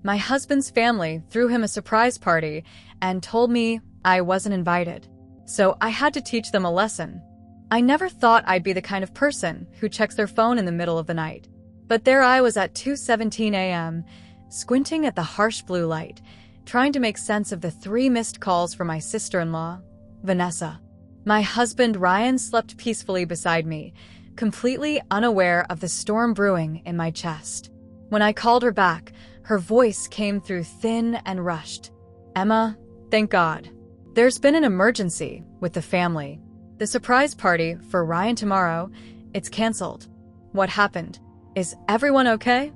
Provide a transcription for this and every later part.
My husband's family threw him a surprise party and told me I wasn't invited. So I had to teach them a lesson. I never thought I'd be the kind of person who checks their phone in the middle of the night. But there I was at 2:17 a.m., squinting at the harsh blue light, trying to make sense of the 3 missed calls from my sister-in-law, Vanessa. My husband Ryan slept peacefully beside me, completely unaware of the storm brewing in my chest. When I called her back, her voice came through thin and rushed. "Emma, thank God. There's been an emergency with the family. The surprise party for Ryan tomorrow, it's canceled." "What happened? Is everyone okay?"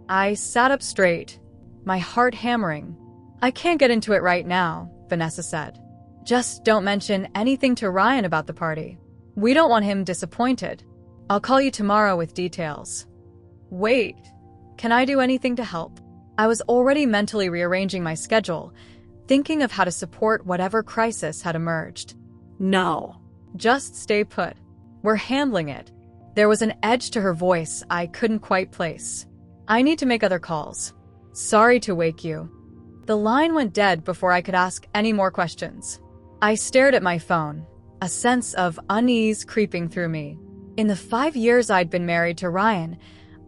I sat up straight, my heart hammering. "I can't get into it right now," Vanessa said. "Just don't mention anything to Ryan about the party. We don't want him disappointed. I'll call you tomorrow with details." "Wait, can I do anything to help?" I was already mentally rearranging my schedule, thinking of how to support whatever crisis had emerged. "No. Just stay put. We're handling it." There was an edge to her voice I couldn't quite place. "I need to make other calls. Sorry to wake you." The line went dead before I could ask any more questions. I stared at my phone, a sense of unease creeping through me. In the 5 years I'd been married to Ryan,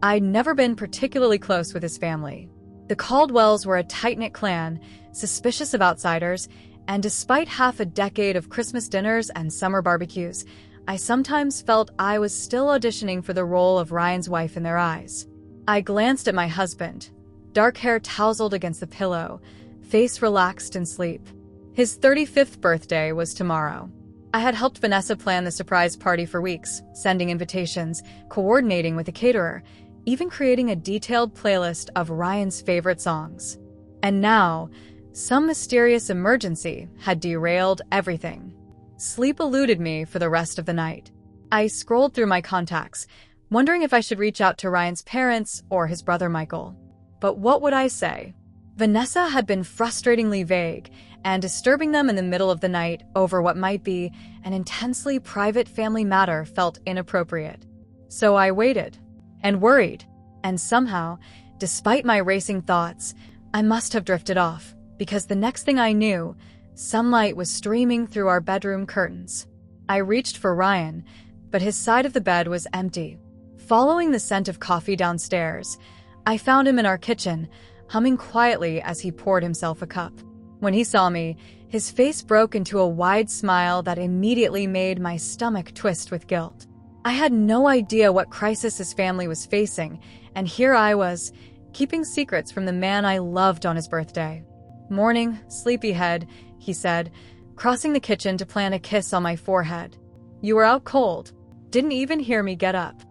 I'd never been particularly close with his family. The Caldwells were a tight-knit clan, suspicious of outsiders, and despite half a decade of Christmas dinners and summer barbecues, I sometimes felt I was still auditioning for the role of Ryan's wife in their eyes. I glanced at my husband, dark hair tousled against the pillow, face relaxed in sleep. His 35th birthday was tomorrow. I had helped Vanessa plan the surprise party for weeks, sending invitations, coordinating with the caterer, even creating a detailed playlist of Ryan's favorite songs. And now, some mysterious emergency had derailed everything. Sleep eluded me for the rest of the night. I scrolled through my contacts, wondering if I should reach out to Ryan's parents or his brother Michael. But what would I say? Vanessa had been frustratingly vague, and disturbing them in the middle of the night over what might be an intensely private family matter felt inappropriate. So I waited, and worried, and somehow, despite my racing thoughts, I must have drifted off, because the next thing I knew, sunlight was streaming through our bedroom curtains. I reached for Ryan, but his side of the bed was empty. Following the scent of coffee downstairs, I found him in our kitchen, humming quietly as he poured himself a cup. When he saw me, his face broke into a wide smile that immediately made my stomach twist with guilt. I had no idea what crisis his family was facing, and here I was, keeping secrets from the man I loved on his birthday. "Morning, sleepyhead," he said, crossing the kitchen to plant a kiss on my forehead. "You were out cold. Didn't even hear me get up."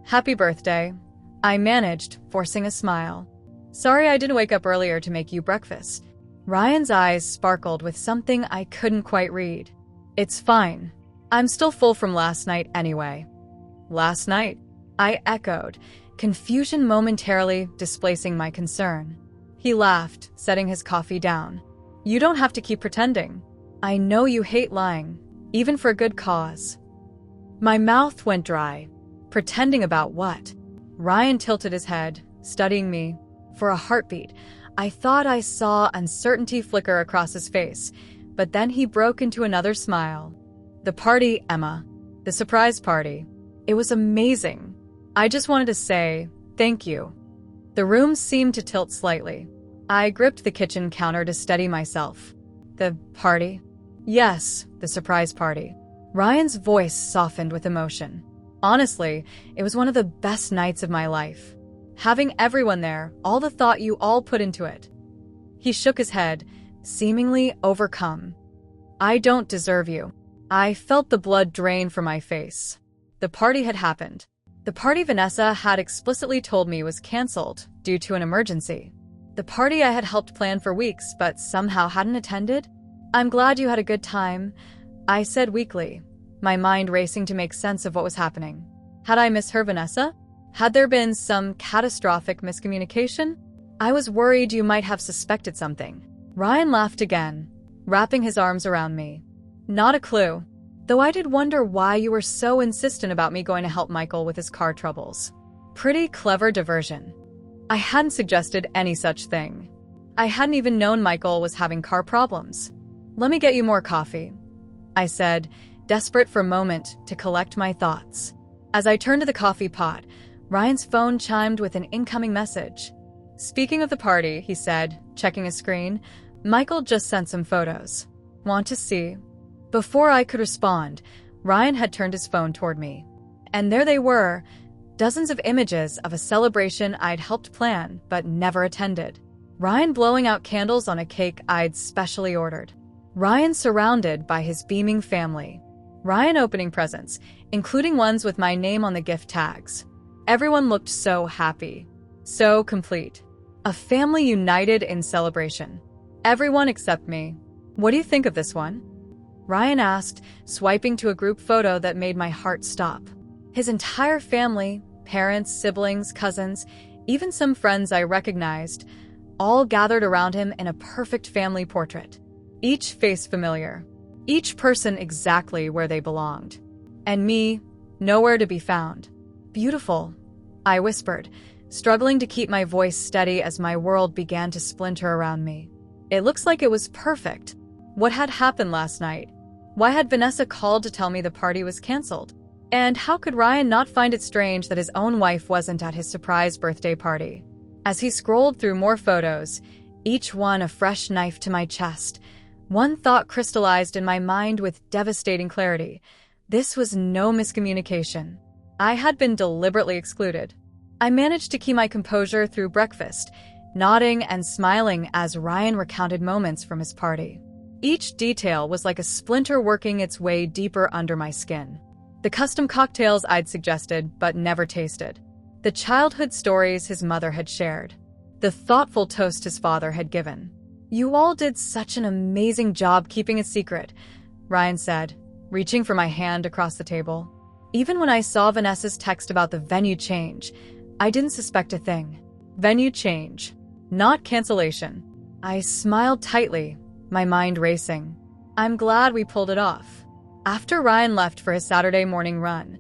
"Happy birthday," I managed, forcing a smile. "Sorry I didn't wake up earlier to make you breakfast." Ryan's eyes sparkled with something I couldn't quite read. "It's fine. I'm still full from last night anyway." "Last night?" I echoed, confusion momentarily displacing my concern. He laughed, setting his coffee down. "You don't have to keep pretending. I know you hate lying, even for a good cause." My mouth went dry. Pretending about what? Ryan tilted his head, studying me. For a heartbeat, I thought I saw uncertainty flicker across his face, but then he broke into another smile. "The party, Emma. The surprise party. It was amazing. I just wanted to say thank you." The room seemed to tilt slightly. I gripped the kitchen counter to steady myself. "The party?" "Yes, the surprise party." Ryan's voice softened with emotion. "Honestly, it was one of the best nights of my life. Having everyone there, all the thought you all put into it." He shook his head, seemingly overcome. "I don't deserve you." I felt the blood drain from my face. The party had happened. The party Vanessa had explicitly told me was canceled due to an emergency. The party I had helped plan for weeks but somehow hadn't attended. "I'm glad you had a good time," I said weakly, my mind racing to make sense of what was happening. Had I misheard Vanessa? Had there been some catastrophic miscommunication? I was worried you might have suspected something. Ryan laughed again, wrapping his arms around me. "Not a clue. Though I did wonder why you were so insistent about me going to help Michael with his car troubles. Pretty clever diversion." I hadn't suggested any such thing. I hadn't even known Michael was having car problems. "Let me get you more coffee," I said, desperate for a moment to collect my thoughts. As I turned to the coffee pot, Ryan's phone chimed with an incoming message. "Speaking of the party," he said, checking his screen, "Michael just sent some photos. Want to see?" Before I could respond, Ryan had turned his phone toward me. And there they were, dozens of images of a celebration I'd helped plan but never attended. Ryan blowing out candles on a cake I'd specially ordered. Ryan surrounded by his beaming family. Ryan opening presents, including ones with my name on the gift tags. Everyone looked so happy, so complete. A family united in celebration. Everyone except me. "What do you think of this one?" Ryan asked, swiping to a group photo that made my heart stop. His entire family, parents, siblings, cousins, even some friends I recognized, all gathered around him in a perfect family portrait. Each face familiar. Each person exactly where they belonged. And me, nowhere to be found. "Beautiful," I whispered, struggling to keep my voice steady as my world began to splinter around me. It looks like it was perfect. What had happened last night? Why had Vanessa called to tell me the party was canceled? And how could Ryan not find it strange that his own wife wasn't at his surprise birthday party? As he scrolled through more photos, each one a fresh knife to my chest, one thought crystallized in my mind with devastating clarity. This was no miscommunication. I had been deliberately excluded. I managed to keep my composure through breakfast, nodding and smiling as Ryan recounted moments from his party. Each detail was like a splinter working its way deeper under my skin. The custom cocktails I'd suggested but never tasted. The childhood stories his mother had shared. The thoughtful toast his father had given. "You all did such an amazing job keeping it secret," Ryan said, reaching for my hand across the table. Even when I saw Vanessa's text about the venue change, I didn't suspect a thing. Venue change, not cancellation. I smiled tightly, my mind racing. I'm glad we pulled it off. After Ryan left for his Saturday morning run,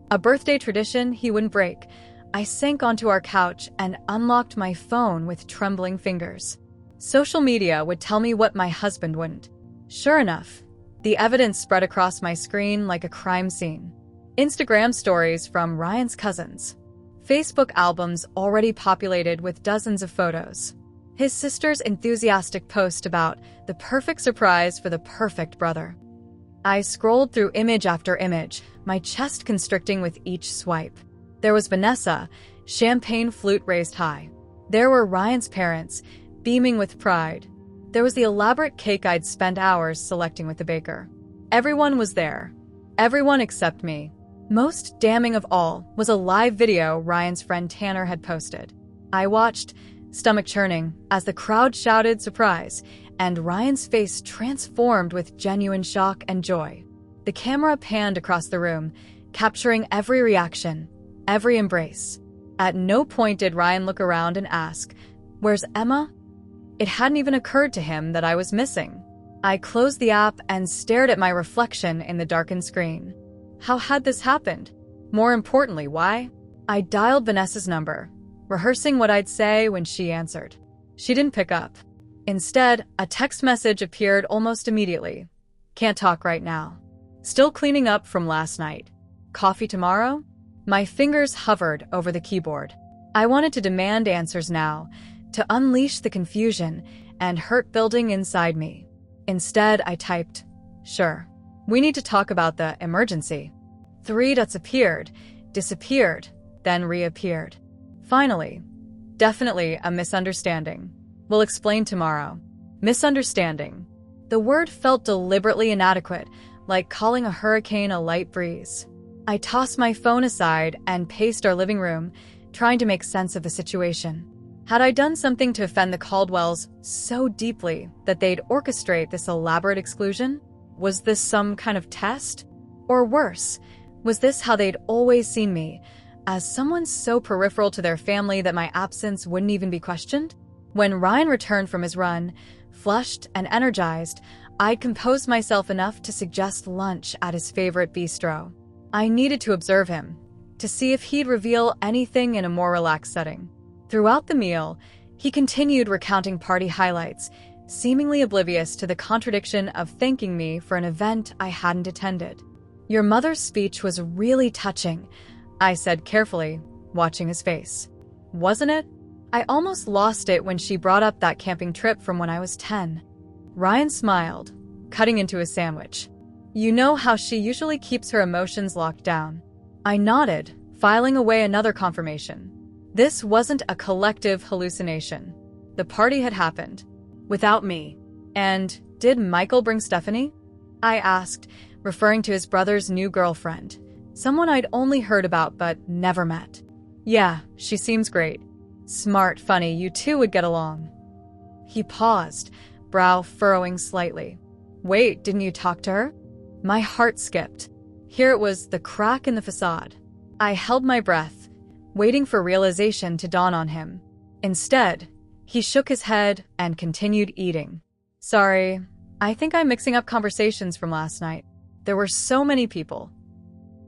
a birthday tradition he wouldn't break, I sank onto our couch and unlocked my phone with trembling fingers. Social media would tell me what my husband wouldn't. Sure enough, the evidence spread across my screen like a crime scene. Instagram stories from Ryan's cousins. Facebook albums already populated with dozens of photos. His sister's enthusiastic post about the perfect surprise for the perfect brother. I scrolled through image after image, my chest constricting with each swipe. There was Vanessa, champagne flute raised high. There were Ryan's parents, beaming with pride. There was the elaborate cake I'd spent hours selecting with the baker. Everyone was there. Everyone except me. Most damning of all was a live video Ryan's friend Tanner had posted. I watched, stomach churning, as the crowd shouted surprise, and Ryan's face transformed with genuine shock and joy. The camera panned across the room, capturing every reaction, every embrace. At no point did Ryan look around and ask, "Where's Emma?" It hadn't even occurred to him that I was missing. I closed the app and stared at my reflection in the darkened screen. How had this happened? More importantly, why? I dialed Vanessa's number, rehearsing what I'd say when she answered. She didn't pick up. Instead, a text message appeared almost immediately. "Can't talk right now. Still cleaning up from last night. Coffee tomorrow?" My fingers hovered over the keyboard. I wanted to demand answers now, to unleash the confusion and hurt building inside me. Instead, I typed, "Sure. We need to talk about the emergency." 3 dots appeared, disappeared, then reappeared. Finally, "Definitely a misunderstanding. We'll explain tomorrow." Misunderstanding. The word felt deliberately inadequate, like calling a hurricane a light breeze. I tossed my phone aside and paced our living room, trying to make sense of the situation. Had I done something to offend the Caldwells so deeply that they'd orchestrate this elaborate exclusion? Was this some kind of test? Or worse, was this how they'd always seen me, as someone so peripheral to their family that my absence wouldn't even be questioned? When Ryan returned from his run, flushed and energized, I composed myself enough to suggest lunch at his favorite bistro. I needed to observe him, to see if he'd reveal anything in a more relaxed setting. Throughout the meal, he continued recounting party highlights, seemingly oblivious to the contradiction of thanking me for an event I hadn't attended. "Your mother's speech was really touching," I said carefully, watching his face. "Wasn't it? I almost lost it when she brought up that camping trip from when I was 10. Ryan smiled, cutting into his sandwich. "You know how she usually keeps her emotions locked down." I nodded, filing away another confirmation. This wasn't a collective hallucination. The party had happened. Without me. And did Michael bring Stephanie? I asked, referring to his brother's new girlfriend, someone I'd only heard about but never met. "Yeah, she seems great. Smart, funny, you two would get along." He paused, brow furrowing slightly. "Wait, didn't you talk to her?" My heart skipped. Here it was, the crack in the facade. I held my breath, waiting for realization to dawn on him. Instead, he shook his head and continued eating. "Sorry, I think I'm mixing up conversations from last night. There were so many people."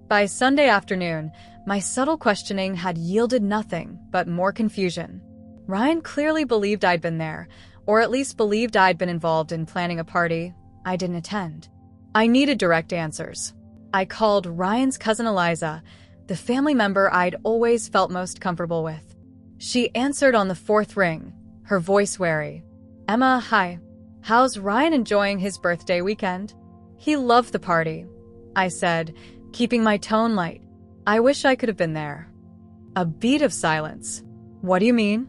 By Sunday afternoon, my subtle questioning had yielded nothing but more confusion. Ryan clearly believed I'd been there, or at least believed I'd been involved in planning a party I didn't attend. I needed direct answers. I called Ryan's cousin Eliza, the family member I'd always felt most comfortable with. She answered on the fourth ring, her voice wary. "Emma, hi. How's Ryan enjoying his birthday weekend?" "He loved the party," I said, keeping my tone light. "I wish I could have been there." A beat of silence. "What do you mean?"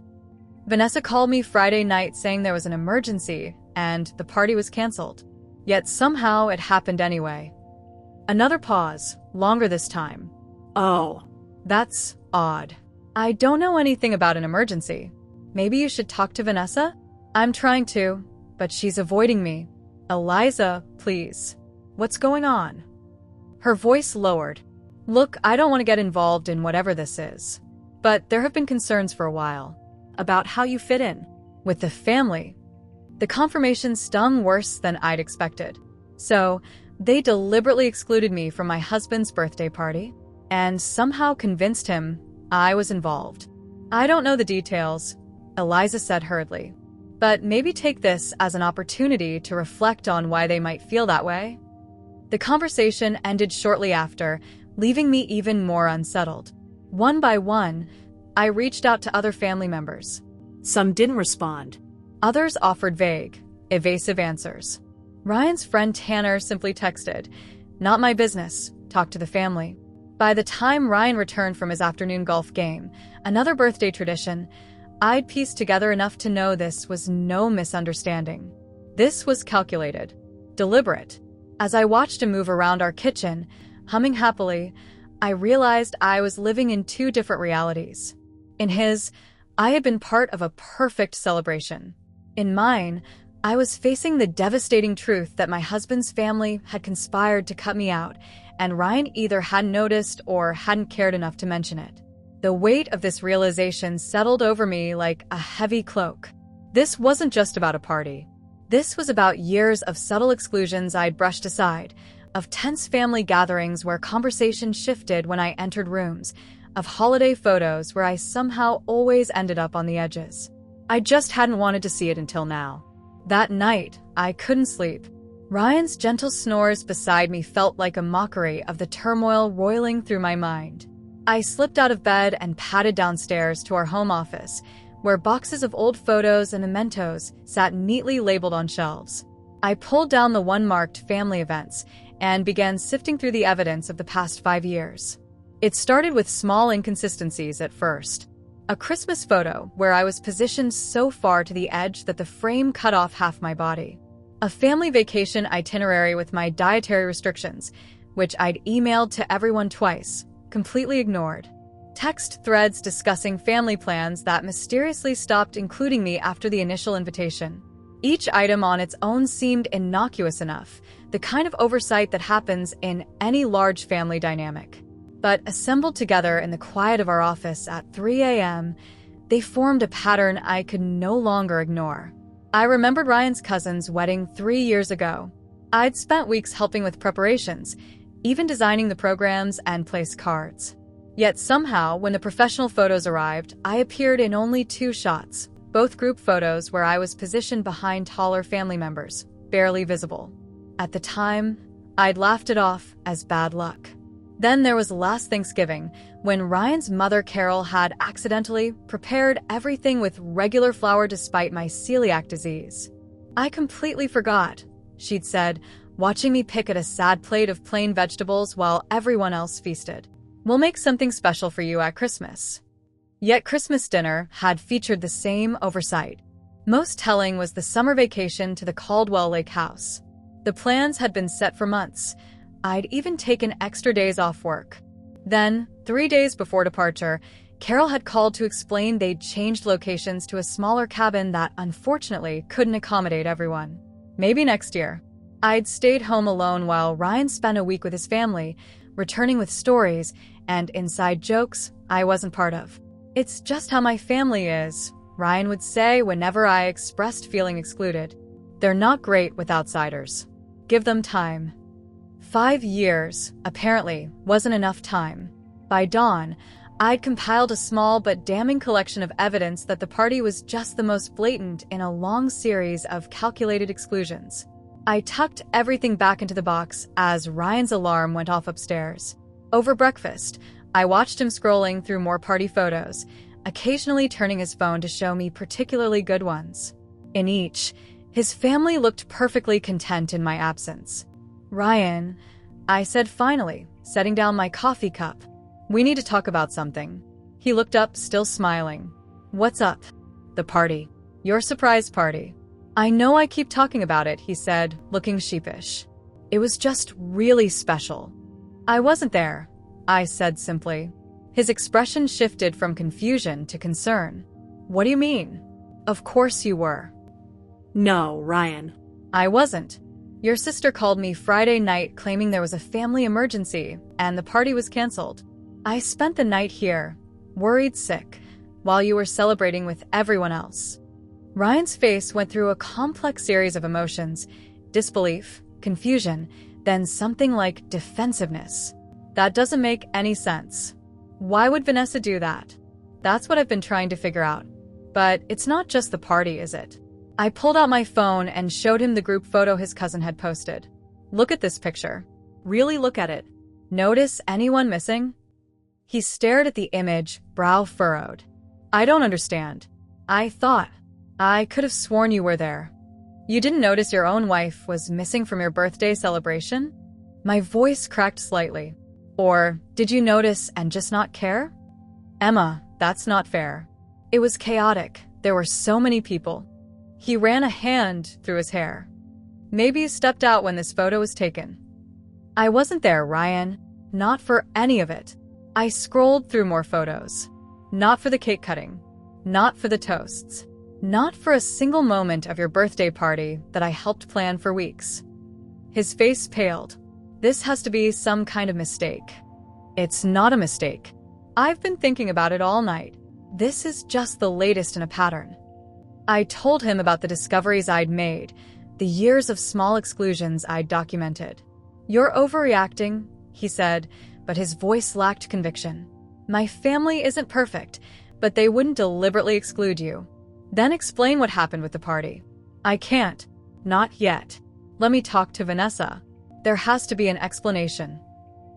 "Vanessa called me Friday night saying there was an emergency and the party was canceled. Yet somehow it happened anyway." Another pause, longer this time. "Oh, that's odd. I don't know anything about an emergency. Maybe you should talk to Vanessa?" "I'm trying to, but she's avoiding me." "Eliza, please. What's going on?" Her voice lowered. "Look, I don't want to get involved in whatever this is, but there have been concerns for a while about how you fit in with the family." The confirmation stung worse than I'd expected. So, they deliberately excluded me from my husband's birthday party and somehow convinced him I was involved. "I don't know the details," Eliza said hurriedly, "but maybe take this as an opportunity to reflect on why they might feel that way." The conversation ended shortly after, leaving me even more unsettled. One by one, I reached out to other family members. Some didn't respond. Others offered vague, evasive answers. Ryan's friend Tanner simply texted, "Not my business, talk to the family." By the time Ryan returned from his afternoon golf game, another birthday tradition, I'd pieced together enough to know this was no misunderstanding. This was calculated, deliberate. As I watched him move around our kitchen, humming happily, I realized I was living in two different realities. In his, I had been part of a perfect celebration. In mine, I was facing the devastating truth that my husband's family had conspired to cut me out, and Ryan either hadn't noticed or hadn't cared enough to mention it. The weight of this realization settled over me like a heavy cloak. This wasn't just about a party. This was about years of subtle exclusions I'd brushed aside, of tense family gatherings where conversation shifted when I entered rooms, of holiday photos where I somehow always ended up on the edges. I just hadn't wanted to see it until now. That night, I couldn't sleep. Ryan's gentle snores beside me felt like a mockery of the turmoil roiling through my mind. I slipped out of bed and padded downstairs to our home office, where boxes of old photos and mementos sat neatly labeled on shelves. I pulled down the one marked family events and began sifting through the evidence of the past 5 years. It started with small inconsistencies at first. A Christmas photo where I was positioned so far to the edge that the frame cut off half my body. A family vacation itinerary with my dietary restrictions, which I'd emailed to everyone twice, completely ignored. Text threads discussing family plans that mysteriously stopped including me after the initial invitation. Each item on its own seemed innocuous enough, the kind of oversight that happens in any large family dynamic. But assembled together in the quiet of our office at 3 a.m., they formed a pattern I could no longer ignore. I remembered Ryan's cousin's wedding 3 years ago. I'd spent weeks helping with preparations, even designing the programs and place cards. Yet somehow, when the professional photos arrived, I appeared in only 2 shots, both group photos where I was positioned behind taller family members, barely visible. At the time, I'd laughed it off as bad luck. Then there was last Thanksgiving, when Ryan's mother Carol had accidentally prepared everything with regular flour despite my celiac disease. I completely forgot, she'd said, watching me pick at a sad plate of plain vegetables while everyone else feasted. We'll make something special for you at Christmas. Yet Christmas dinner had featured the same oversight. Most telling was the summer vacation to the Caldwell Lake house. The plans had been set for months. I'd even taken extra days off work. Then, 3 days before departure, Carol had called to explain they'd changed locations to a smaller cabin that unfortunately couldn't accommodate everyone. Maybe next year. I'd stayed home alone while Ryan spent a week with his family, returning with stories and inside jokes I wasn't part of. It's just how my family is, Ryan would say whenever I expressed feeling excluded. They're not great with outsiders. Give them time. 5 years, apparently, wasn't enough time. By dawn, I'd compiled a small but damning collection of evidence that the party was just the most blatant in a long series of calculated exclusions. I tucked everything back into the box as Ryan's alarm went off upstairs. Over breakfast, I watched him scrolling through more party photos, occasionally turning his phone to show me particularly good ones. In each, his family looked perfectly content in my absence. Ryan, I said finally, setting down my coffee cup. We need to talk about something. He looked up, still smiling. What's up? The party. Your surprise party. I know I keep talking about it, he said, looking sheepish. It was just really special. I wasn't there, I said simply. His expression shifted from confusion to concern. What do you mean? Of course you were. No, Ryan. I wasn't. Your sister called me Friday night claiming there was a family emergency and the party was canceled. I spent the night here, worried sick, while you were celebrating with everyone else. Ryan's face went through a complex series of emotions, disbelief, confusion, then something like defensiveness. That doesn't make any sense. Why would Vanessa do that? That's what I've been trying to figure out. But it's not just the party, is it? I pulled out my phone and showed him the group photo his cousin had posted. Look at this picture. Really look at it. Notice anyone missing? He stared at the image, brow furrowed. I don't understand. I could have sworn you were there. You didn't notice your own wife was missing from your birthday celebration? My voice cracked slightly. Or, did you notice and just not care? Emma, that's not fair. It was chaotic. There were so many people. He ran a hand through his hair. Maybe you stepped out when this photo was taken. I wasn't there, Ryan. Not for any of it. I scrolled through more photos. Not for the cake cutting. Not for the toasts. Not for a single moment of your birthday party that I helped plan for weeks. His face paled. This has to be some kind of mistake. It's not a mistake. I've been thinking about it all night. This is just the latest in a pattern. I told him about the discoveries I'd made, the years of small exclusions I'd documented. You're overreacting, he said, but his voice lacked conviction. My family isn't perfect, but they wouldn't deliberately exclude you. Then explain what happened with the party. I can't. Not yet. Let me talk to Vanessa. There has to be an explanation.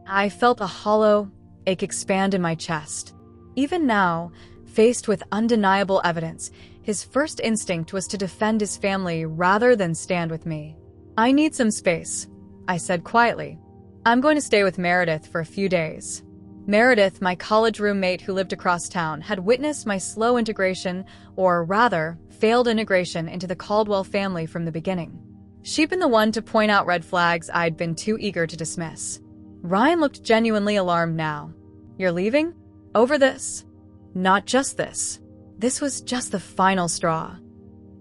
I felt a hollow ache expand in my chest. Even now, faced with undeniable evidence, his first instinct was to defend his family rather than stand with me. I need some space, I said quietly. I'm going to stay with Meredith for a few days. Meredith, my college roommate who lived across town, had witnessed my slow integration, or rather, failed integration into the Caldwell family from the beginning. She'd been the one to point out red flags I'd been too eager to dismiss. Ryan looked genuinely alarmed now. You're leaving? Over this? Not just this. This was just the final straw.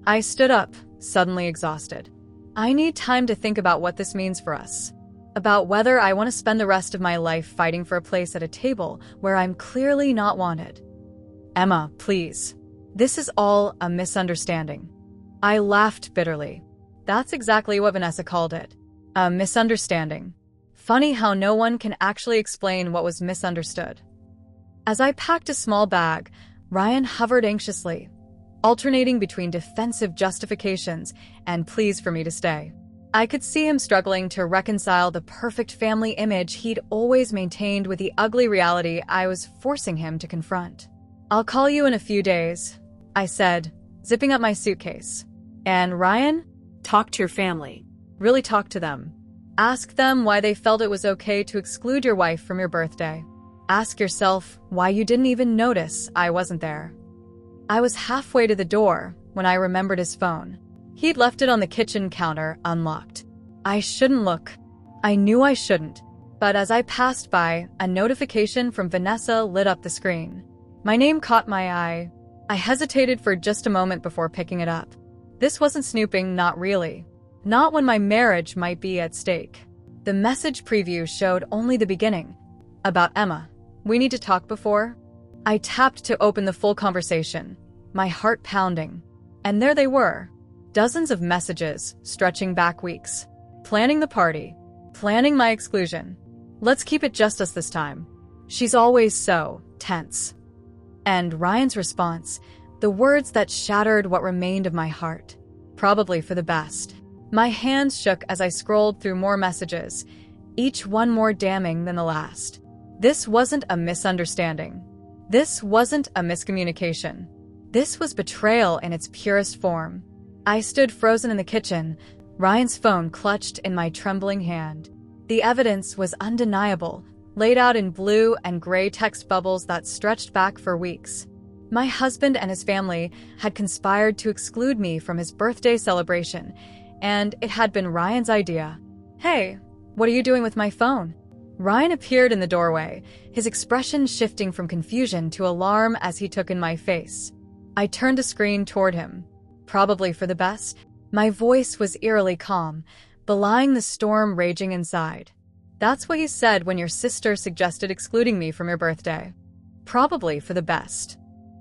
I stood up, suddenly exhausted. I need time to think about what this means for us. About whether I want to spend the rest of my life fighting for a place at a table where I'm clearly not wanted. Emma, please. This is all a misunderstanding. I laughed bitterly. That's exactly what Vanessa called it. A misunderstanding. Funny how no one can actually explain what was misunderstood. As I packed a small bag, Ryan hovered anxiously, alternating between defensive justifications and pleas for me to stay. I could see him struggling to reconcile the perfect family image he'd always maintained with the ugly reality I was forcing him to confront. "I'll call you in a few days," I said, zipping up my suitcase. "And Ryan?" Talk to your family. "Really talk to them. Ask them why they felt it was okay to exclude your wife from your birthday. Ask yourself why you didn't even notice I wasn't there." I was halfway to the door when I remembered his phone. He'd left it on the kitchen counter, unlocked. I shouldn't look. I knew I shouldn't. But as I passed by, a notification from Vanessa lit up the screen. My name caught my eye. I hesitated for just a moment before picking it up. This wasn't snooping, not really. Not when my marriage might be at stake. The message preview showed only the beginning. About Emma. "We need to talk before." I tapped to open the full conversation, my heart pounding. And there they were. Dozens of messages, stretching back weeks. Planning the party. Planning my exclusion. "Let's keep it just us this time. She's always so tense." And Ryan's response, the words that shattered what remained of my heart. "Probably for the best." My hands shook as I scrolled through more messages, each one more damning than the last. This wasn't a misunderstanding. This wasn't a miscommunication. This was betrayal in its purest form. I stood frozen in the kitchen, Ryan's phone clutched in my trembling hand. The evidence was undeniable, laid out in blue and gray text bubbles that stretched back for weeks. My husband and his family had conspired to exclude me from his birthday celebration, and it had been Ryan's idea. "Hey, what are you doing with my phone?" Ryan appeared in the doorway, his expression shifting from confusion to alarm as he took in my face. I turned the screen toward him. "Probably for the best." My voice was eerily calm, belying the storm raging inside. "That's what you said when your sister suggested excluding me from your birthday. Probably for the best."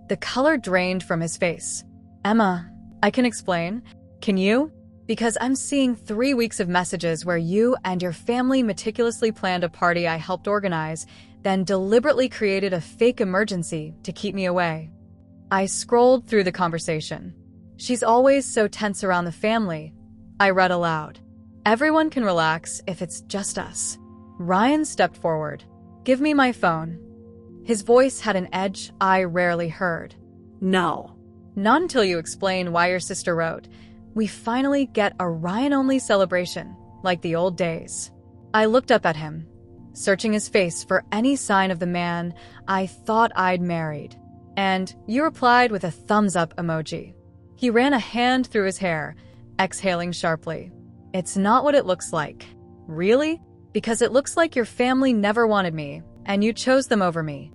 The color drained from his face. "Emma, I can explain. Can you? Because I'm seeing 3 weeks of messages where you and your family meticulously planned a party I helped organize, then deliberately created a fake emergency to keep me away." I scrolled through the conversation. "She's always so tense around the family," I read aloud. "Everyone can relax if it's just us." Ryan stepped forward. "Give me my phone." His voice had an edge I rarely heard. No. "Not until you explain why your sister wrote, 'We finally get a Ryan-only celebration, like the old days.'" I looked up at him, searching his face for any sign of the man I thought I'd married. And you replied with a thumbs-up emoji. He ran a hand through his hair, exhaling sharply. "It's not what it looks like." "Really? Because it looks like your family never wanted me, and you chose them over me."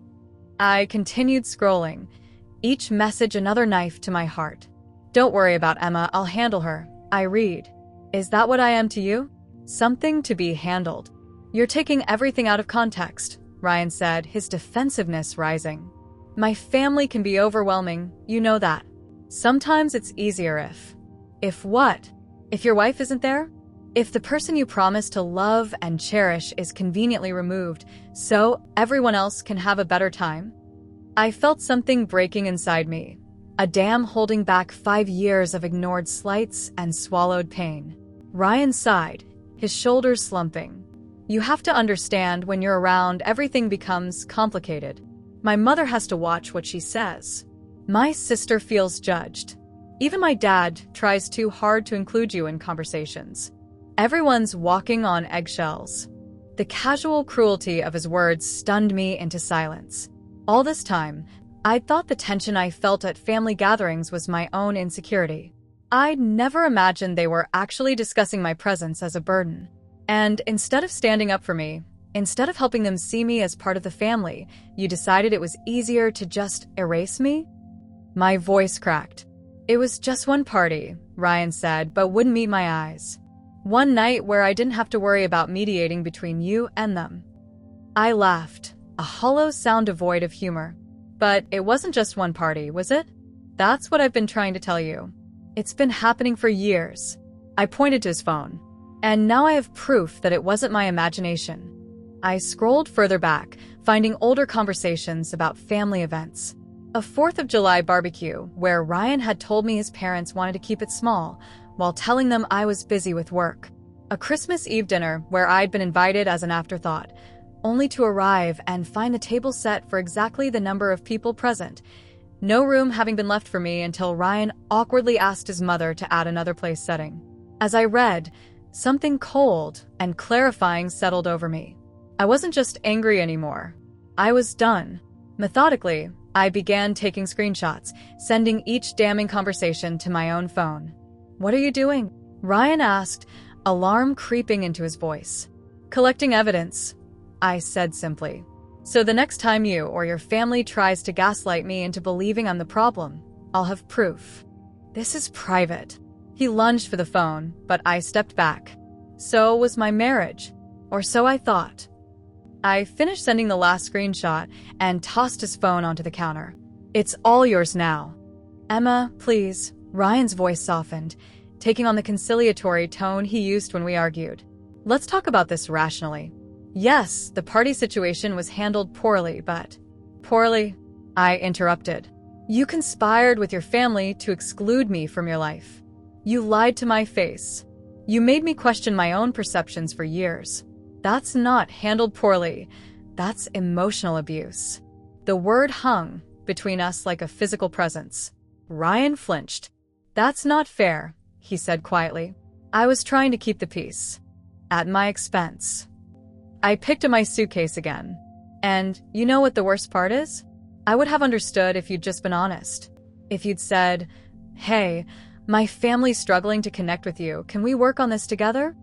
I continued scrolling, each message another knife to my heart. "Don't worry about Emma, I'll handle her." I read. "Is that what I am to you? Something to be handled." "You're taking everything out of context," Ryan said, his defensiveness rising. "My family can be overwhelming, you know that. Sometimes it's easier if..." "If what? If your wife isn't there? If the person you promised to love and cherish is conveniently removed, so everyone else can have a better time?" I felt something breaking inside me, a dam holding back 5 years of ignored slights and swallowed pain. Ryan sighed, his shoulders slumping. "You have to understand, when you're around, everything becomes complicated. My mother has to watch what she says. My sister feels judged. Even my dad tries too hard to include you in conversations. Everyone's walking on eggshells." The casual cruelty of his words stunned me into silence. All this time, I'd thought the tension I felt at family gatherings was my own insecurity. I'd never imagined they were actually discussing my presence as a burden. And instead of standing up for me, instead of helping them see me as part of the family, you decided it was easier to just erase me? My voice cracked. "It was just one party," Ryan said, "but wouldn't meet my eyes. One night where I didn't have to worry about mediating between you and them." I laughed, a hollow sound devoid of humor. "But it wasn't just one party, was it? That's what I've been trying to tell you. It's been happening for years." I pointed to his phone. "And now I have proof that it wasn't my imagination." I scrolled further back, finding older conversations about family events. A 4th of July barbecue where Ryan had told me his parents wanted to keep it small, while telling them I was busy with work. A Christmas Eve dinner where I'd been invited as an afterthought, only to arrive and find the table set for exactly the number of people present, no room having been left for me until Ryan awkwardly asked his mother to add another place setting. As I read, something cold and clarifying settled over me. I wasn't just angry anymore. I was done. Methodically, I began taking screenshots, sending each damning conversation to my own phone. "What are you doing?" Ryan asked, alarm creeping into his voice. "Collecting evidence," I said simply. "So the next time you or your family tries to gaslight me into believing I'm the problem, I'll have proof." "This is private." He lunged for the phone, but I stepped back. So was my marriage, or so I thought. I finished sending the last screenshot and tossed his phone onto the counter. "It's all yours now." "Emma, please." Ryan's voice softened, taking on the conciliatory tone he used when we argued. "Let's talk about this rationally." Yes, the party situation was handled poorly, but... Poorly? I interrupted. "You conspired with your family to exclude me from your life. You lied to my face. You made me question my own perceptions for years. That's not handled poorly. That's emotional abuse." The word hung between us like a physical presence. Ryan flinched. "That's not fair," he said quietly. "I was trying to keep the peace. At my expense." I picked up my suitcase again. And you know what the worst part is? I would have understood if you'd just been honest. If you'd said, "Hey, my family's struggling to connect with you. Can we work on this together?"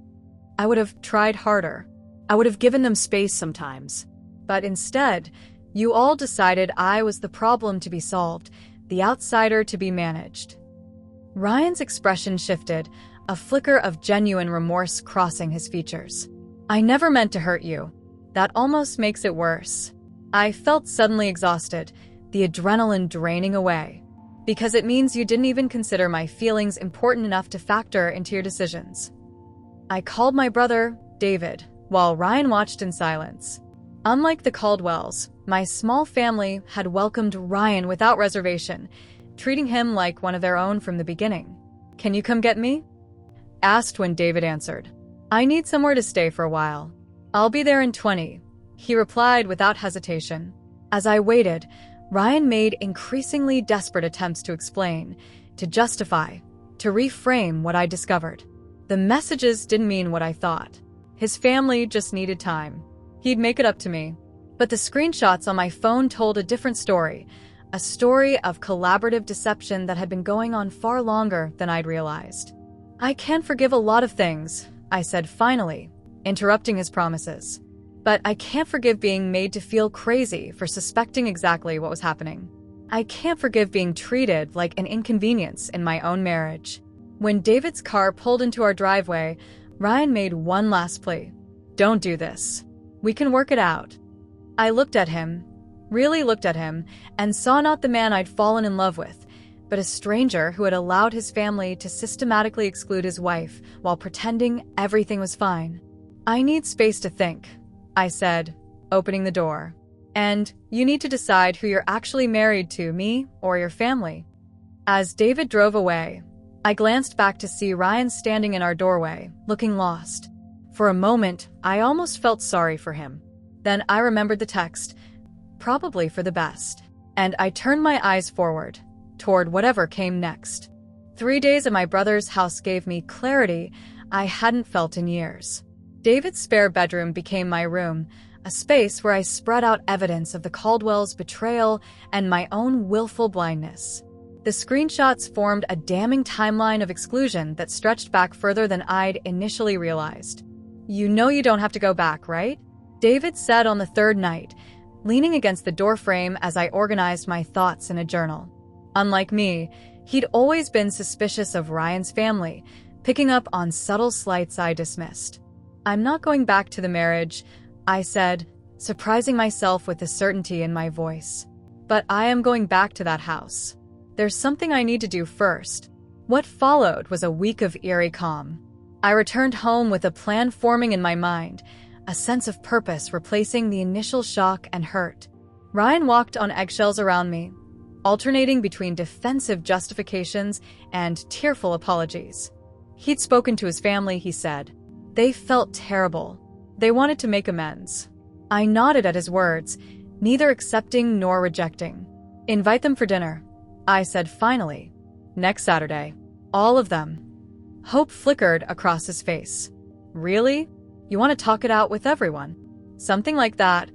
I would have tried harder. I would have given them space sometimes. But instead, you all decided I was the problem to be solved, the outsider to be managed. Ryan's expression shifted, a flicker of genuine remorse crossing his features. "I never meant to hurt you. That almost makes it worse." I felt suddenly exhausted, the adrenaline draining away. "Because it means you didn't even consider my feelings important enough to factor into your decisions." I called my brother, David, while Ryan watched in silence. Unlike the Caldwells, my small family had welcomed Ryan without reservation, treating him like one of their own from the beginning. "Can you come get me?" asked when David answered. "I need somewhere to stay for a while. I'll be there in 20, he replied without hesitation. As I waited, Ryan made increasingly desperate attempts to explain, to justify, to reframe what I discovered. The messages didn't mean what I thought. His family just needed time. He'd make it up to me. But the screenshots on my phone told a different story, a story of collaborative deception that had been going on far longer than I'd realized. "I can forgive a lot of things," I said finally, interrupting his promises. "But I can't forgive being made to feel crazy for suspecting exactly what was happening. I can't forgive being treated like an inconvenience in my own marriage." When David's car pulled into our driveway, Ryan made one last plea. "Don't do this. We can work it out." I looked at him, really looked at him, and saw not the man I'd fallen in love with, but a stranger who had allowed his family to systematically exclude his wife while pretending everything was fine. "I need space to think," I said, opening the door. "And you need to decide who you're actually married to, me or your family." As David drove away, I glanced back to see Ryan standing in our doorway, looking lost. For a moment, I almost felt sorry for him. Then I remembered the text, probably for the best, and I turned my eyes forward, toward whatever came next. 3 days at my brother's house gave me clarity I hadn't felt in years. David's spare bedroom became my room, a space where I spread out evidence of the Caldwells' betrayal and my own willful blindness. The screenshots formed a damning timeline of exclusion that stretched back further than I'd initially realized. "You know you don't have to go back, right?" David said on the third night, leaning against the doorframe as I organized my thoughts in a journal. Unlike me, he'd always been suspicious of Ryan's family, picking up on subtle slights I dismissed. "I'm not going back to the marriage," I said, surprising myself with the certainty in my voice. "But I am going back to that house. There's something I need to do first." What followed was a week of eerie calm. I returned home with a plan forming in my mind, a sense of purpose replacing the initial shock and hurt. Ryan walked on eggshells around me, alternating between defensive justifications and tearful apologies. He'd spoken to his family, he said. They felt terrible. They wanted to make amends. I nodded at his words, neither accepting nor rejecting. Invite them for dinner, I said finally. Next Saturday. All of them. Hope flickered across his face. Really? You want to talk it out with everyone? Something like that,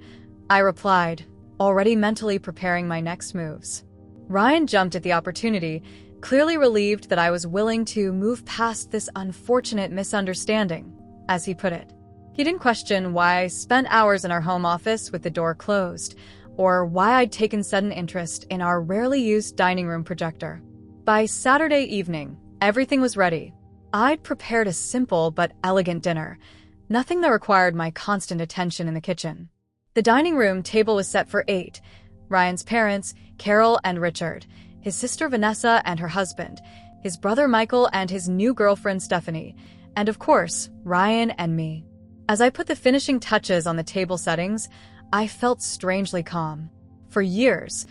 I replied, already mentally preparing my next moves. Ryan jumped at the opportunity, clearly relieved that I was willing to move past this unfortunate misunderstanding, as he put it. He didn't question why I spent hours in our home office with the door closed, or why I'd taken sudden interest in our rarely used dining room projector. By Saturday evening, everything was ready. I'd prepared a simple but elegant dinner, nothing that required my constant attention in the kitchen. The dining room table was set for 8, Ryan's parents, Carol and Richard, his sister Vanessa and her husband, his brother Michael and his new girlfriend Stephanie, and of course, Ryan and me. As I put the finishing touches on the table settings, I felt strangely calm. For years,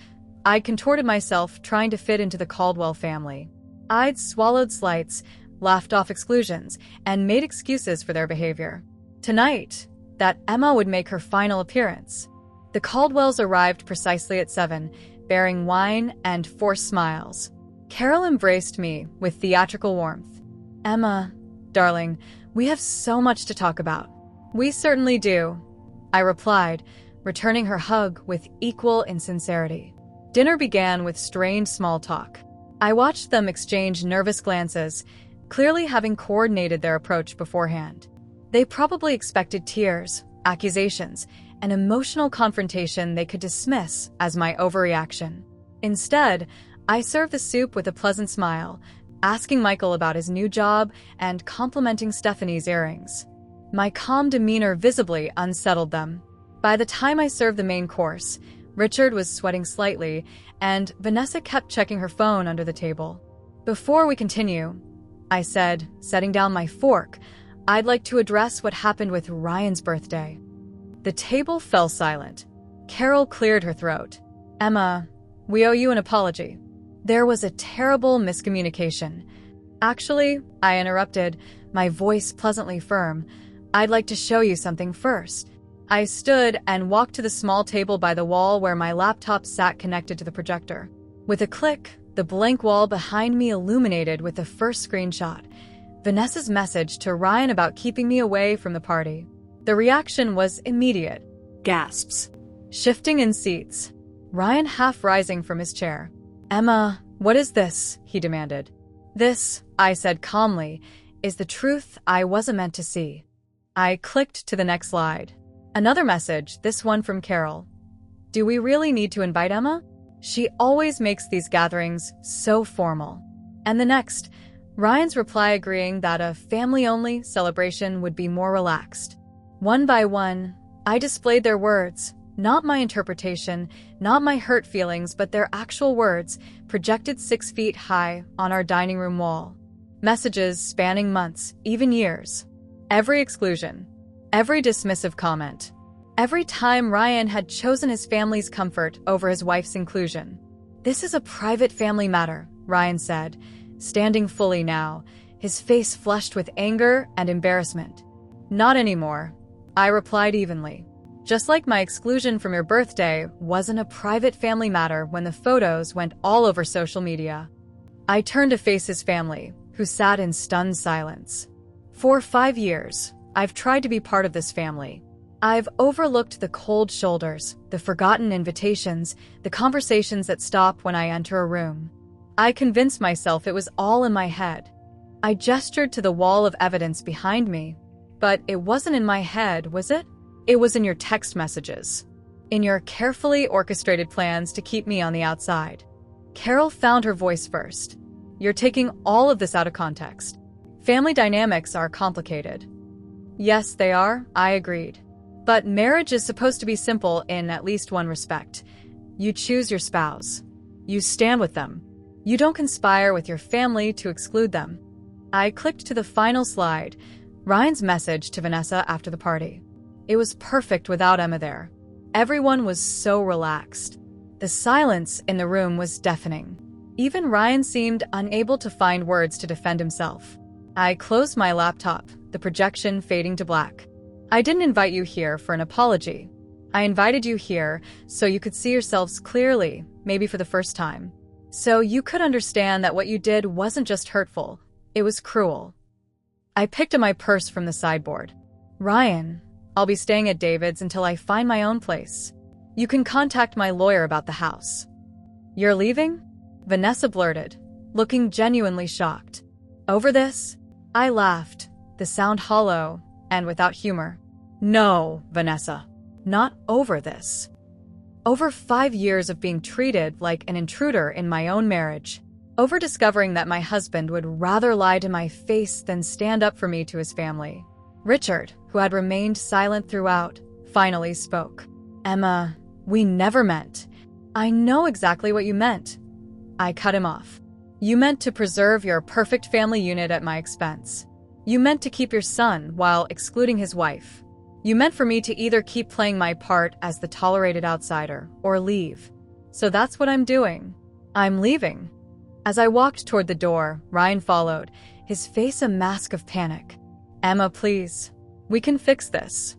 I'd contorted myself trying to fit into the Caldwell family. I'd swallowed slights, laughed off exclusions, and made excuses for their behavior. Tonight, that Emma would make her final appearance. The Caldwells arrived precisely at 7, bearing wine and forced smiles. Carol embraced me with theatrical warmth. Emma, darling, we have so much to talk about. We certainly do, I replied, returning her hug with equal insincerity. Dinner began with strained small talk. I watched them exchange nervous glances, clearly having coordinated their approach beforehand. They probably expected tears, accusations, an emotional confrontation they could dismiss as my overreaction. Instead, I served the soup with a pleasant smile, asking Michael about his new job and complimenting Stephanie's earrings. My calm demeanor visibly unsettled them. By the time I served the main course, Richard was sweating slightly, and Vanessa kept checking her phone under the table. Before we continue, I said, setting down my fork, I'd like to address what happened with Ryan's birthday. The table fell silent. Carol cleared her throat. Emma, we owe you an apology. There was a terrible miscommunication. Actually, I interrupted, my voice pleasantly firm. I'd like to show you something first. I stood and walked to the small table by the wall where my laptop sat connected to the projector. With a click, the blank wall behind me illuminated with the first screenshot, Vanessa's message to Ryan about keeping me away from the party. The reaction was immediate. Gasps. Shifting in seats. Ryan half rising from his chair. Emma, what is this? He demanded. This, I said calmly, is the truth I wasn't meant to see. I clicked to the next slide. Another message, this one from Carol. Do we really need to invite Emma? She always makes these gatherings so formal. And the next, Ryan's reply agreeing that a family-only celebration would be more relaxed. One by one, I displayed their words, not my interpretation, not my hurt feelings, but their actual words, projected 6 feet high on our dining room wall. Messages spanning months, even years. Every exclusion, every dismissive comment, every time Ryan had chosen his family's comfort over his wife's inclusion. This is a private family matter, Ryan said, standing fully now, his face flushed with anger and embarrassment. Not anymore, I replied evenly. Just like my exclusion from your birthday wasn't a private family matter when the photos went all over social media. I turned to face his family, who sat in stunned silence. For 5 years, I've tried to be part of this family. I've overlooked the cold shoulders, the forgotten invitations, the conversations that stop when I enter a room. I convinced myself it was all in my head. I gestured to the wall of evidence behind me. But it wasn't in my head, was it? It was in your text messages. In your carefully orchestrated plans to keep me on the outside. Carol found her voice first. You're taking all of this out of context. Family dynamics are complicated. Yes, they are, I agreed. But marriage is supposed to be simple in at least one respect. You choose your spouse. You stand with them. You don't conspire with your family to exclude them. I clicked to the final slide, Ryan's message to Vanessa after the party. It was perfect without Emma there. Everyone was so relaxed. The silence in the room was deafening. Even Ryan seemed unable to find words to defend himself. I closed my laptop, the projection fading to black. I didn't invite you here for an apology. I invited you here so you could see yourselves clearly, maybe for the first time. So you could understand that what you did wasn't just hurtful, it was cruel. I picked up my purse from the sideboard. Ryan, I'll be staying at David's until I find my own place. You can contact my lawyer about the house. You're leaving? Vanessa blurted, looking genuinely shocked. Over this? I laughed, the sound hollow and without humor. No, Vanessa, not over this. Over 5 years of being treated like an intruder in my own marriage. Over discovering that my husband would rather lie to my face than stand up for me to his family. Richard, who had remained silent throughout, finally spoke. Emma, we never meant. I know exactly what you meant. I cut him off. You meant to preserve your perfect family unit at my expense. You meant to keep your son while excluding his wife. You meant for me to either keep playing my part as the tolerated outsider or leave. So that's what I'm doing. I'm leaving. As I walked toward the door, Ryan followed, his face a mask of panic. Emma, please. We can fix this.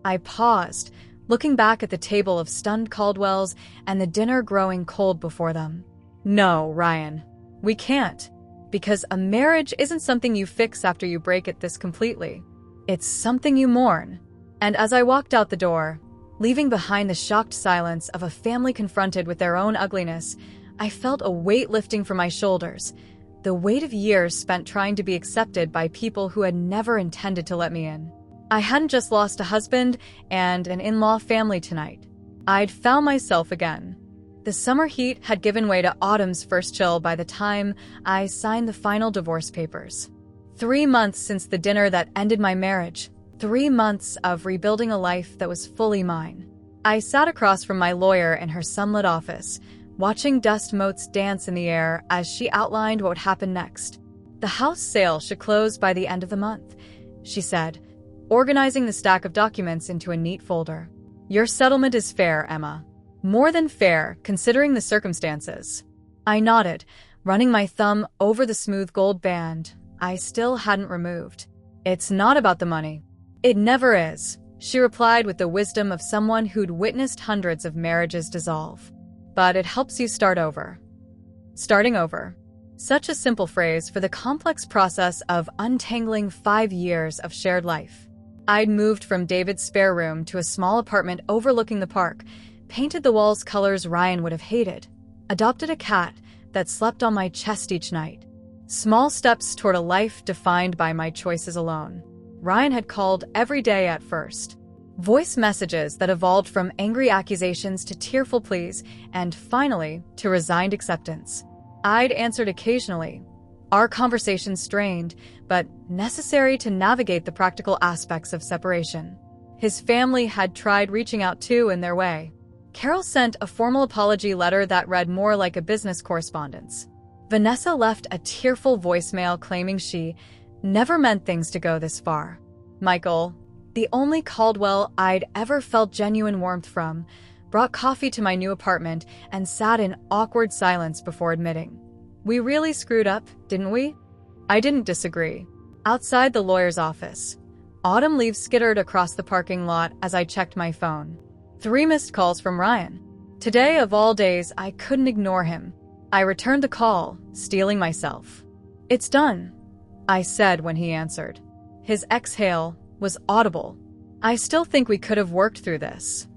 I paused, looking back at the table of stunned Caldwells and the dinner growing cold before them. No, Ryan. We can't. Because a marriage isn't something you fix after you break it this completely. It's something you mourn. And as I walked out the door, leaving behind the shocked silence of a family confronted with their own ugliness, I felt a weight lifting from my shoulders, the weight of years spent trying to be accepted by people who had never intended to let me in. I hadn't just lost a husband and an in-law family tonight. I'd found myself again. The summer heat had given way to autumn's first chill by the time I signed the final divorce papers. 3 months since the dinner that ended my marriage. 3 months of rebuilding a life that was fully mine. I sat across from my lawyer in her sunlit office, watching dust motes dance in the air as she outlined what would happen next. The house sale should close by the end of the month, she said, organizing the stack of documents into a neat folder. Your settlement is fair, Emma. More than fair, considering the circumstances. I nodded, running my thumb over the smooth gold band I still hadn't removed. It's not about the money. It never is, she replied with the wisdom of someone who'd witnessed hundreds of marriages dissolve. But it helps you start over. Starting over. Such a simple phrase for the complex process of untangling 5 years of shared life. I'd moved from David's spare room to a small apartment overlooking the park, painted the walls colors Ryan would have hated, adopted a cat that slept on my chest each night. Small steps toward a life defined by my choices alone. Ryan had called every day at first. Voice messages that evolved from angry accusations to tearful pleas, and finally, to resigned acceptance. I'd answered occasionally. Our conversations strained, but necessary to navigate the practical aspects of separation. His family had tried reaching out too in their way. Carol sent a formal apology letter that read more like a business correspondence. Vanessa left a tearful voicemail claiming she never meant things to go this far. Michael, the only Caldwell I'd ever felt genuine warmth from, brought coffee to my new apartment and sat in awkward silence before admitting, we really screwed up, didn't we? I didn't disagree. Outside the lawyer's office, autumn leaves skittered across the parking lot as I checked my phone. 3 missed calls from Ryan. Today, of all days, I couldn't ignore him. I returned the call, steeling myself. It's done, I said when he answered. His exhale was audible. I still think we could have worked through this.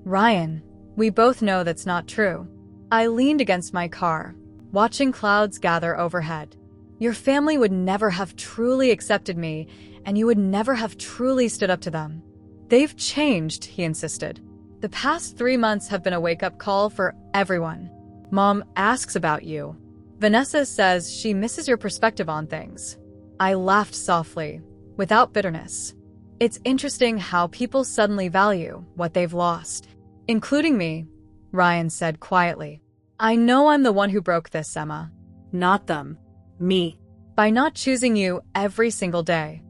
Ryan, we both know that's not true. I leaned against my car, watching clouds gather overhead. Your family would never have truly accepted me, and you would never have truly stood up to them. They've changed, he insisted. The past 3 months have been a wake-up call for everyone. Mom asks about you. Vanessa says she misses your perspective on things. I laughed softly, without bitterness. It's interesting how people suddenly value what they've lost. Including me, Ryan said quietly. I know I'm the one who broke this, Emma. Not them. Me. By not choosing you every single day.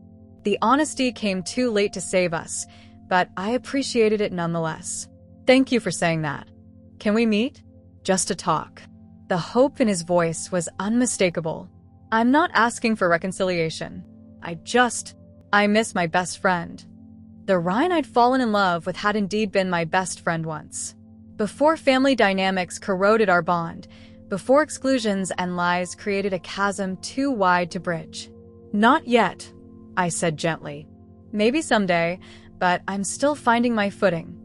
The honesty came too late to save us, but I appreciated it nonetheless. Thank you for saying that. Can we meet? Just to talk. The hope in his voice was unmistakable. I'm not asking for reconciliation. I miss my best friend. The Ryan I'd fallen in love with had indeed been my best friend once. Before family dynamics corroded our bond, before exclusions and lies created a chasm too wide to bridge. Not yet, I said gently. Maybe someday, but I'm still finding my footing.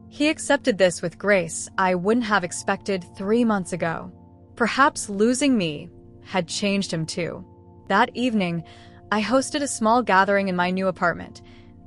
He accepted this with grace I wouldn't have expected 3 months ago. Perhaps losing me had changed him too. That evening, I hosted a small gathering in my new apartment,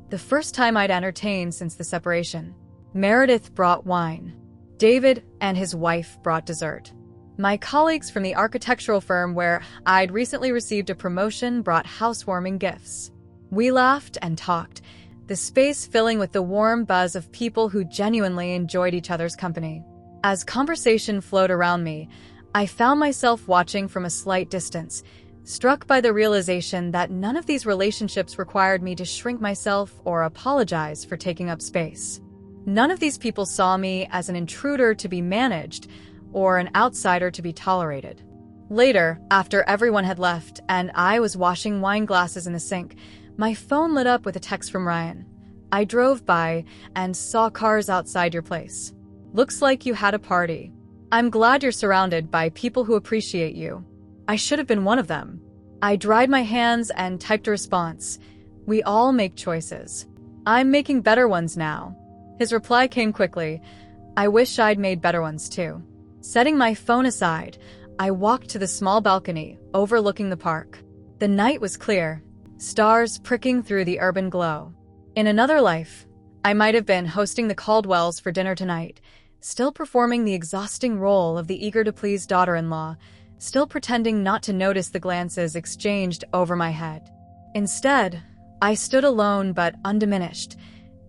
the first time I'd entertained since the separation. Meredith brought wine. David and his wife brought dessert. My colleagues from the architectural firm where I'd recently received a promotion brought housewarming gifts. We laughed and talked, the space filling with the warm buzz of people who genuinely enjoyed each other's company. As conversation flowed around me, I found myself watching from a slight distance, struck by the realization that none of these relationships required me to shrink myself or apologize for taking up space. None of these people saw me as an intruder to be managed or an outsider to be tolerated. Later, after everyone had left and I was washing wine glasses in the sink, my phone lit up with a text from Ryan. I drove by and saw cars outside your place. Looks like you had a party. I'm glad you're surrounded by people who appreciate you. I should have been one of them. I dried my hands and typed a response. We all make choices. I'm making better ones now. His reply came quickly. I wish I'd made better ones too. Setting my phone aside, I walked to the small balcony overlooking the park. The night was clear, stars pricking through the urban glow. In another life, I might have been hosting the Caldwells for dinner tonight, still performing the exhausting role of the eager-to-please daughter-in-law, still pretending not to notice the glances exchanged over my head. Instead, I stood alone but undiminished,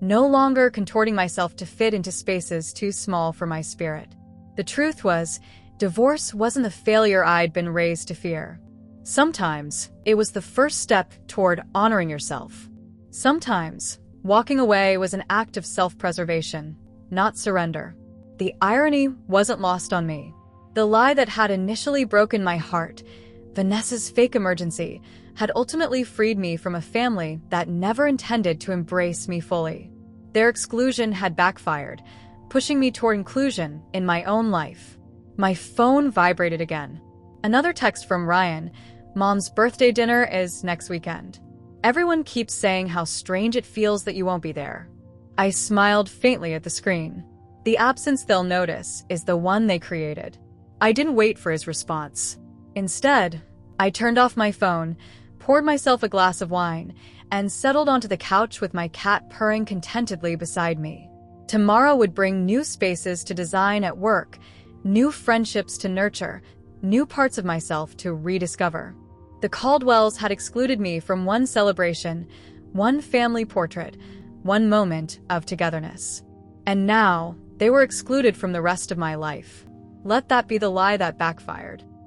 no longer contorting myself to fit into spaces too small for my spirit. The truth was, divorce wasn't the failure I'd been raised to fear. Sometimes, it was the first step toward honoring yourself. Sometimes, walking away was an act of self-preservation, not surrender. The irony wasn't lost on me. The lie that had initially broken my heart, Vanessa's fake emergency, had ultimately freed me from a family that never intended to embrace me fully. Their exclusion had backfired, pushing me toward inclusion in my own life. My phone vibrated again. Another text from Ryan. Mom's birthday dinner is next weekend. Everyone keeps saying how strange it feels that you won't be there. I smiled faintly at the screen. The absence they'll notice is the one they created. I didn't wait for his response. Instead, I turned off my phone, poured myself a glass of wine, and settled onto the couch with my cat purring contentedly beside me. Tomorrow would bring new spaces to design at work, new friendships to nurture, new parts of myself to rediscover. The Caldwells had excluded me from one celebration, one family portrait, one moment of togetherness. And now, they were excluded from the rest of my life. Let that be the lie that backfired.